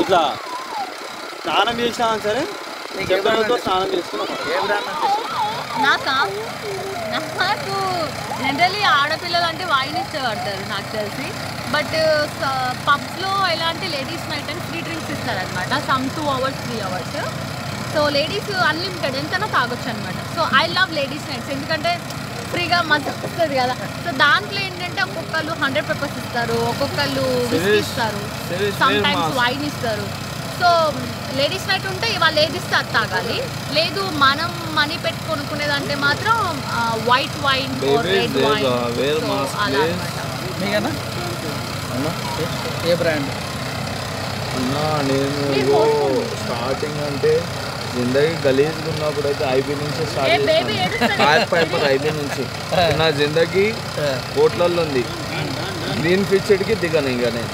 ఇట్లా స్నానం చేసినా సరే చెప్పడంతో స్నానం చేసుకున్నాం. నాకు జనరలీ ఆడపిల్లలు అంటే వైన్ ఇష్టపడతారు నాకు తెలిసి. బట్ పబ్స్లో ఎలా అంటే ladies night and free drinks ఇస్తారనమాట. Some 2 hours 3 hours. So ladies unlimited ఎంతైనా తాగొచ్చు అనమాట. So I love ladies nights ఎందుకంటే ఫ్రీగా మజా వస్తుంది కదా. సో దాంట్లో ఏంటంటే ఒక్కొక్కరు 100 peppers ఇస్తారు, ఒక్కొక్కరు విస్కీ ఇస్తారు, సమ్ టైమ్స్ వైన్ ఇస్తారు. సో లేడీస్ నైట్ ఉంటే వాళ్ళు ఏది ఇస్తే అది తాగాలి. లేదు మనం మనీ పెట్టి కొనుక్కునేదంటే మాత్రం వైట్ వైన్ రెడ్ వైన్ అలా అనమాట. మీకన్నా ఏ బ్రాండ్ అన్నా? నేను స్టార్టింగ్ అంటే జిందగీ గలీజ్గా ఉన్నప్పుడు అయితే ఐబీ నుంచి స్టార్ట్ చేస్తాను. బ్లాక్ పైపర్ ఐబీ నుంచి. నా జిందగీ కోట్లల్లో ఉంది. గ్రీన్ ఫిక్స్డ్కి దిగను ఇంకా నేను.